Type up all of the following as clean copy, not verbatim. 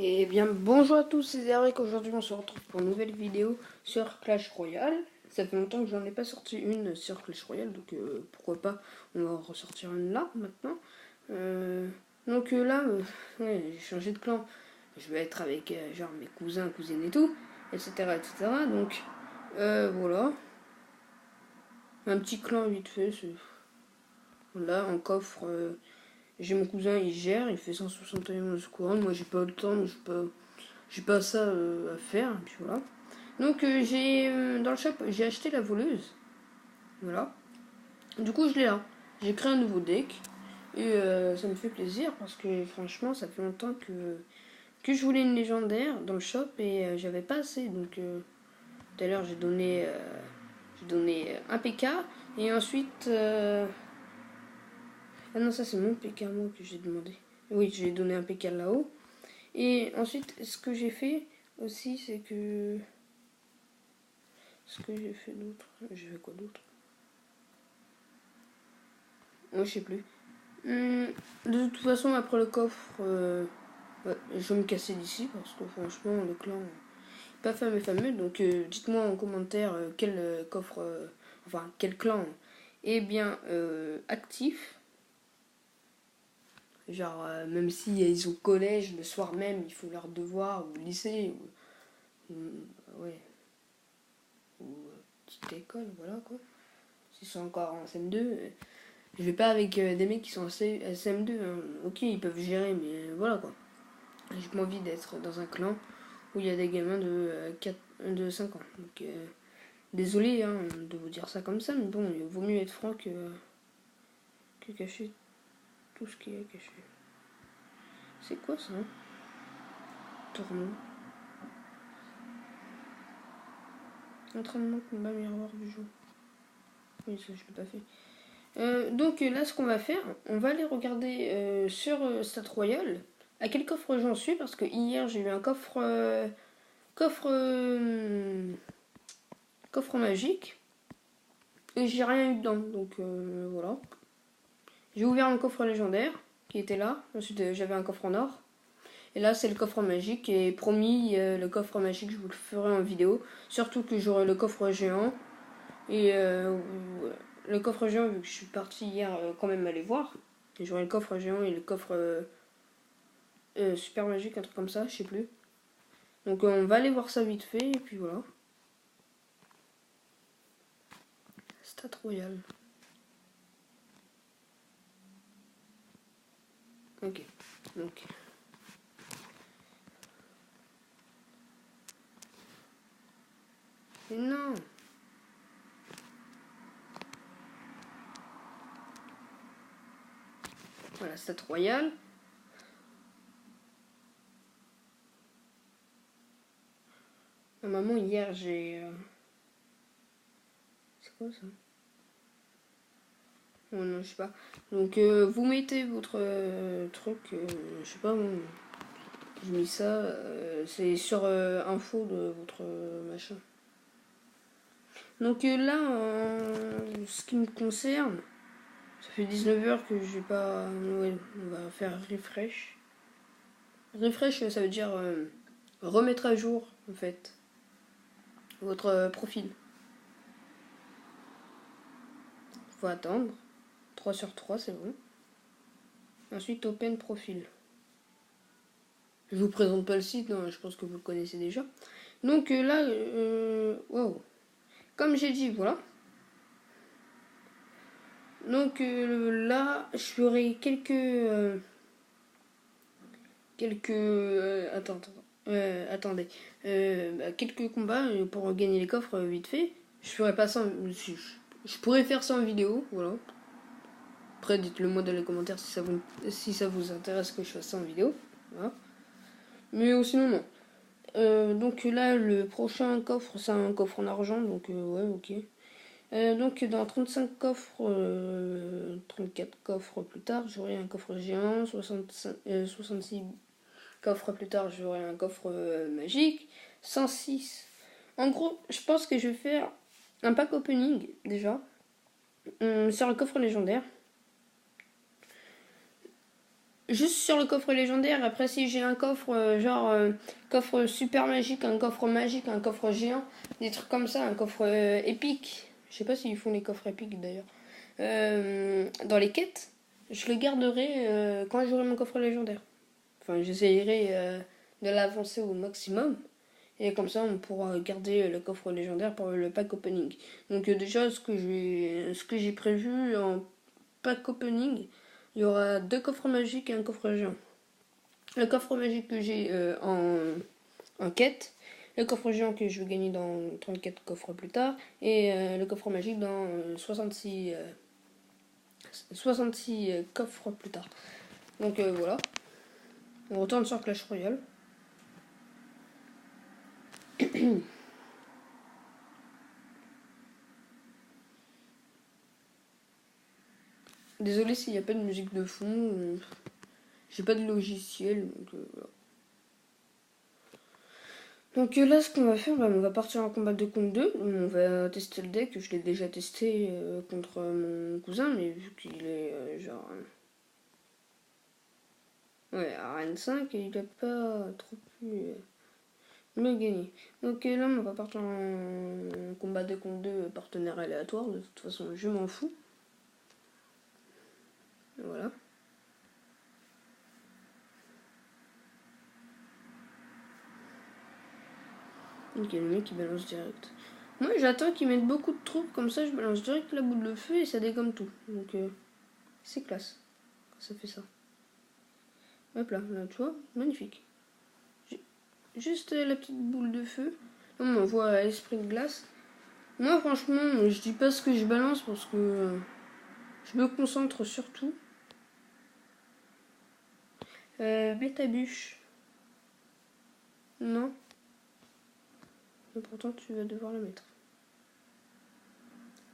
Et bien bonjour à tous, c'est Eric. Aujourd'hui on se retrouve pour une nouvelle vidéo sur Clash Royale. Ça fait longtemps que j'en ai pas sorti une sur Clash Royale, donc pourquoi pas, on va ressortir une là maintenant. Ouais, j'ai changé de clan. Je vais être avec genre mes cousins, cousines et tout, etc. etc. Donc voilà, un petit clan vite fait. Voilà, en coffre. J'ai mon cousin, il gère, il fait 171 couronnes. Moi j'ai pas le temps, j'ai pas ça à faire, et puis voilà. Donc j'ai dans le shop, j'ai acheté la voleuse. Voilà. Du coup, je l'ai là. J'ai créé un nouveau deck. Et ça me fait plaisir parce que franchement, ça fait longtemps que je voulais une légendaire dans le shop et j'avais pas assez. Donc tout à l'heure, j'ai donné un PK. Et ensuite. Ah non, ça c'est mon PK moi que j'ai demandé. Oui, j'ai donné un PK là-haut. Et ensuite, ce que j'ai fait aussi, c'est que. Ce que j'ai fait d'autre. J'ai fait quoi d'autre? Moi, je sais plus. De toute façon, après le coffre, ouais, je vais me casser d'ici parce que franchement, le clan pas fameux. Donc, dites-moi en commentaire quel coffre, enfin, quel clan est bien actif. Genre, même si ils sont au collège, le soir même, ils font leur devoir, ou au lycée, ouais, ou petite école, voilà quoi. S'ils sont encore en CM2, je vais pas avec des mecs qui sont en SM2, hein. Ok, ils peuvent gérer, mais voilà quoi. J'ai pas envie d'être dans un clan où il y a des gamins de 5 ans. Donc, désolé hein, de vous dire ça comme ça, mais bon, il vaut mieux être franc que cacher tout ce qui est caché. C'est quoi ça? Tournoi. Entraînement, combat, miroir du jeu. Oui, ça je l'ai pas fait. Donc là, ce qu'on va faire, on va aller regarder sur Stat Royal à quel coffre j'en suis parce que hier j'ai eu un coffre coffre magique et j'ai rien eu dedans. Donc voilà. J'ai ouvert un coffre légendaire qui était là. Ensuite j'avais un coffre en or. Et là c'est le coffre magique et promis le coffre magique je vous le ferai en vidéo. Surtout que j'aurai le coffre géant. Et le coffre géant vu que je suis partie hier quand même aller voir. Et j'aurai le coffre géant et le coffre super magique, un truc comme ça, je sais plus. Donc on va aller voir ça vite fait et puis voilà. Stat Royal. Ok. Donc. Mais non. Voilà, Stat Royal. Maman, hier j'ai. C'est quoi ça? Oh non, je sais pas. Donc vous mettez votre truc, je sais pas, j'ai mis ça, c'est sur info de votre machin. Donc là, en ce qui me concerne, ça fait 19h que j'ai pas. Ouais, on va faire refresh. Refresh, ça veut dire remettre à jour, en fait, votre profil. Faut attendre. 3 sur 3, c'est bon. Ensuite, open profil. Je vous présente pas le site, non, je pense que vous le connaissez déjà. Donc là, wow. Comme j'ai dit, voilà. Donc là, je ferai attendez. Quelques combats pour gagner les coffres vite fait. Je ferai pas ça. Je pourrais faire ça en vidéo, voilà. Après, dites-le moi dans les commentaires si ça vous intéresse que je fasse ça en vidéo. Voilà. Mais sinon, non. Donc là, le prochain coffre, c'est un coffre en argent, donc ouais, ok. Donc dans 35 coffres, 34 coffres plus tard, j'aurai un coffre géant, 66 coffres plus tard, j'aurai un coffre magique, 106. En gros, je pense que je vais faire un pack opening déjà sur un coffre légendaire. juste sur le coffre légendaire. Après, si j'ai un coffre, coffre super magique, un coffre géant, des trucs comme ça, un coffre épique. Je sais pas s'ils font les coffres épiques d'ailleurs. Dans les quêtes, je le garderai quand j'aurai mon coffre légendaire. Enfin, j'essayerai de l'avancer au maximum. Et comme ça, on pourra garder le coffre légendaire pour le pack opening. Donc déjà, ce que j'ai prévu en pack opening, il y aura 2 coffres magiques et un coffre géant. Le coffre magique que j'ai en quête, le coffre géant que je vais gagner dans 34 coffres plus tard, et le coffre magique dans 66 coffres plus tard. Donc voilà, on retourne sur Clash Royale. Désolé s'il n'y a pas de musique de fond, j'ai pas de logiciel, donc voilà. Donc là, ce qu'on va faire, on va partir en combat 2 contre 2. On va tester le deck. Je l'ai déjà testé contre mon cousin, mais vu qu'il est ouais, à Rennes 5, il n'a pas trop pu me gagner. Donc là, on va partir en combat 2 contre 2, partenaire aléatoire. De toute façon, je m'en fous. Voilà. Ok, le mec il balance direct. Moi j'attends qu'ils mettent beaucoup de troupes, comme ça je balance direct la boule de feu et ça dégomme tout. Donc c'est classe. Ça fait ça. Hop là, tu vois, magnifique. Juste la petite boule de feu. Là, on voit l'esprit de glace. Moi franchement, je dis pas ce que je balance parce que je me concentre sur tout. Mets ta bûche. Non. Mais pourtant tu vas devoir la mettre.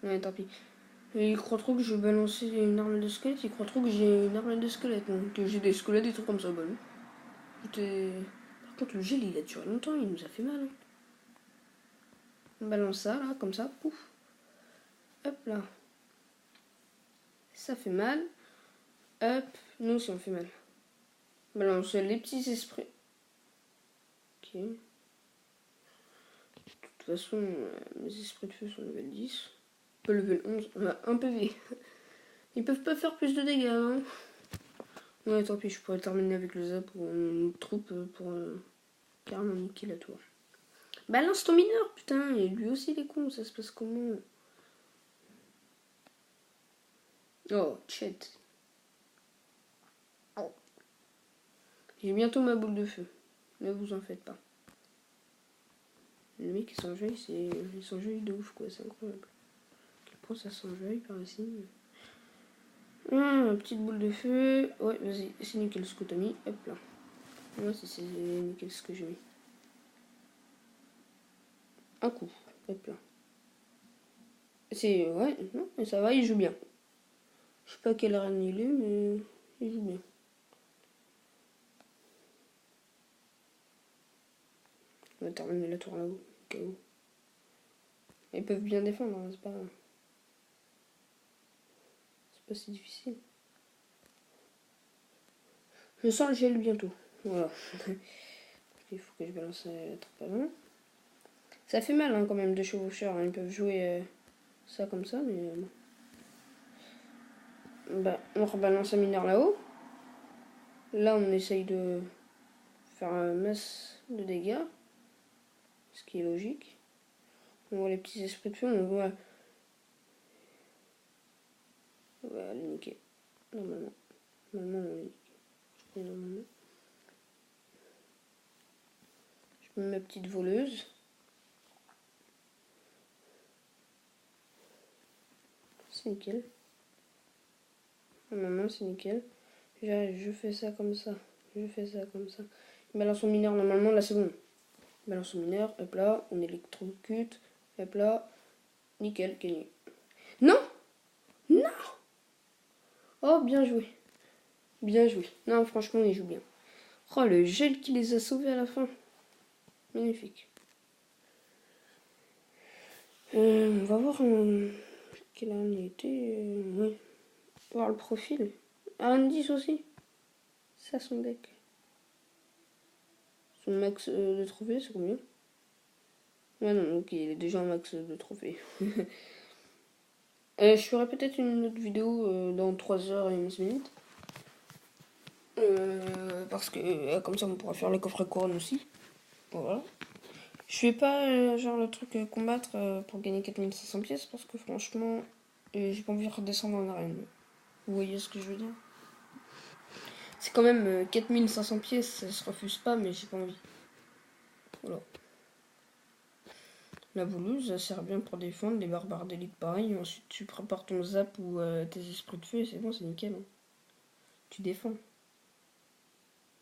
Ouais, tant pis. Et il croit trop que je vais balancer une arme de squelette, il croit trop que j'ai une arme de squelette, donc que j'ai des squelettes, des trucs comme ça. Bah non. Par contre, le gel il a duré longtemps, il nous a fait mal. Hein. On balance ça là, comme ça, pouf. Hop là. Ça fait mal. Hop, nous aussi on fait mal. On balance les petits esprits. Ok. De toute façon, mes esprits de feu sont level 10. Pas level 11, on a un PV. Ils peuvent pas faire plus de dégâts, hein. Ouais, tant pis, je pourrais terminer avec le zap ou une troupe pour carrément niquer la tour. Balance ton mineur, putain, et lui aussi il est con, ça se passe comment? Oh, shit. Oh. J'ai bientôt ma boule de feu, ne vous en faites pas. Le mec il s'enjaille, il s'enjaille de ouf quoi, c'est incroyable. Quel point ça s'enjaille par ici. Petite boule de feu. Ouais, vas-y, c'est nickel ce que t'as mis. Hop là. Ouais, c'est nickel ce que j'ai mis. Un coup. Hop là. C'est. Ouais, non, mais ça va, il joue bien. Je sais pas quelle reine il est, mais il joue bien. On va terminer la tour là-haut, au cas où. Ils peuvent bien défendre, hein, c'est pas si difficile. Je sens le gel bientôt. Voilà. Il faut que je balance la trappe avant. Ça fait mal hein, quand même de chevaucheurs. Hein. Ils peuvent jouer ça comme ça, mais bon. Bah, on rebalance un mineur là-haut. Là, on essaye de faire un masse de dégâts. Ce qui est logique. On voit les petits esprits de feu, on voit. On va les niquer. Normalement. Normalement, on les nique. Normalement. Je mets ma petite voleuse. C'est nickel. Normalement, c'est nickel. Je fais ça comme ça. Je fais ça comme ça. Il balance son mineur, normalement, là c'est bon. Il balance son mineur, hop là, on électrocute, hop là. Nickel, gagné. Non! Non! Oh, bien joué. Bien joué. Non, franchement, il joue bien. Oh, le gel qui les a sauvés à la fin. Magnifique. On va voir quelle année il était. Oui. On va voir le profil. Un 10 aussi. Ça, son deck. Son max de trophées, c'est combien? Ouais, non, ok, il est déjà un max de trophées. Je ferai peut-être une autre vidéo dans 3h11 minutes. Parce que comme ça, on pourra faire le coffret couronne aussi. Voilà. Je fais pas genre le truc combattre pour gagner 4500 pièces parce que franchement, j'ai pas envie de redescendre en arène. Vous voyez ce que je veux dire? C'est quand même 4500 pièces, ça se refuse pas, mais j'ai pas envie. Voilà. La voleuse, ça sert bien pour défendre, les barbares d'élite pareil. Ensuite, tu prépares ton zap ou tes esprits de feu et c'est bon, c'est nickel. Hein. Tu défends.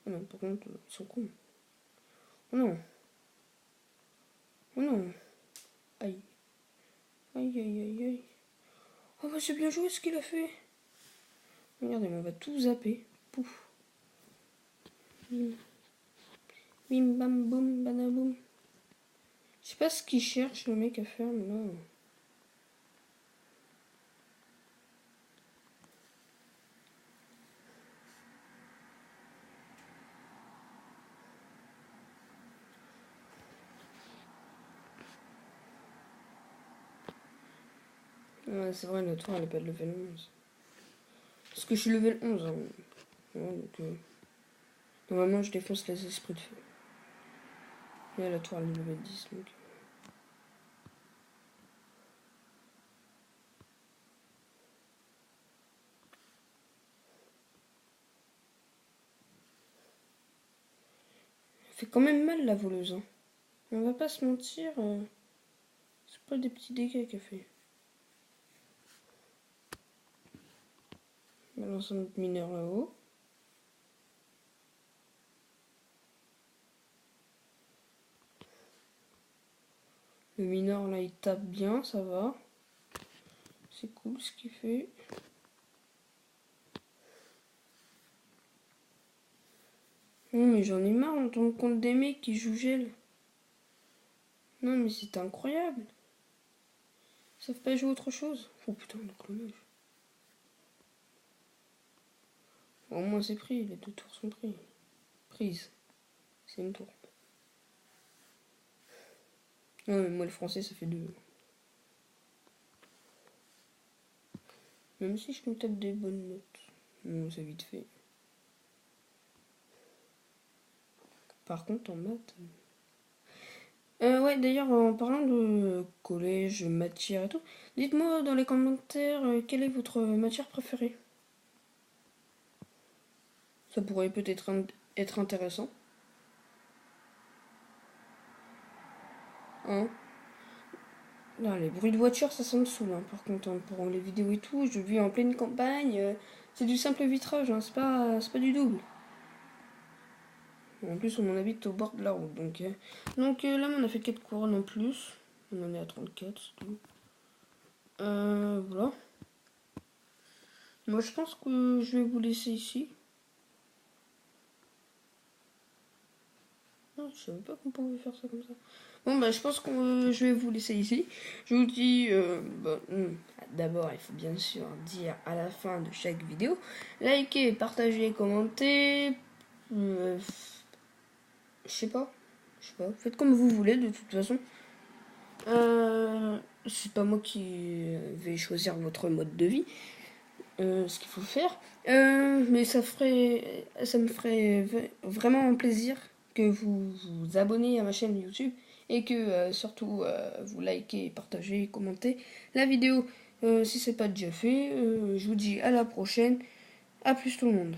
Oh non, par contre, ils sont cons. Oh non. Oh non. Aïe. Aïe, aïe, aïe, aïe. Oh bah c'est bien joué ce qu'il a fait. Regardez, on va tout zapper. Pouf. Bim. Bim, bam, boum, badaboum. Je sais pas ce qu'il cherche le mec à faire, mais là... Ouais, c'est vrai, l'autre elle est pas de level 11. Parce que je suis level 11. Hein. Ouais, donc, normalement, je défonce les esprits de feu. Et la toile est level 10. Donc... Elle fait quand même mal la voleuse. Hein. On va pas se mentir. C'est pas des petits dégâts qu'elle fait. On balance un autre mineur là-haut. Le mineur là il tape bien, ça va. C'est cool ce qu'il fait. Non mais j'en ai marre d'entendre compte des mecs qui jouent gel. Non mais c'est incroyable. Ils savent pas jouer autre chose. Oh putain le clonage. Bon, au moins c'est pris, les 2 tours sont pris. Prise. C'est une tour. Non mais moi le français ça fait 2. Même si je me tape des bonnes notes. Bon, c'est vite fait. Par contre en maths... ouais, d'ailleurs, en parlant de collège, matière et tout, dites-moi dans les commentaires quelle est votre matière préférée. Ça pourrait peut-être être intéressant. Hein? Là, les bruits de voiture, ça me saoule. Hein. Par contre, hein, pour les vidéos et tout, je vis en pleine campagne. C'est du simple vitrage, hein, c'est pas du double. En plus, on en habite au bord de la route. Donc là, on a fait 4 couronnes en plus. On en est à 34, c'est tout. Voilà. Moi, je pense que je vais vous laisser ici. Non, je savais pas qu'on pouvait faire ça comme ça. Bon, bah, je pense que je vais vous laisser ici. Je vous dis, d'abord, il faut bien sûr dire à la fin de chaque vidéo, likez, partagez, commentez. Je sais pas. Faites comme vous voulez, de toute façon. C'est pas moi qui vais choisir votre mode de vie. Ce qu'il faut faire. Mais ça me ferait vraiment plaisir que vous vous abonnez à ma chaîne YouTube et que surtout vous likez, partagez, commentez la vidéo si c'est pas déjà fait. Je vous dis à la prochaine. À plus tout le monde.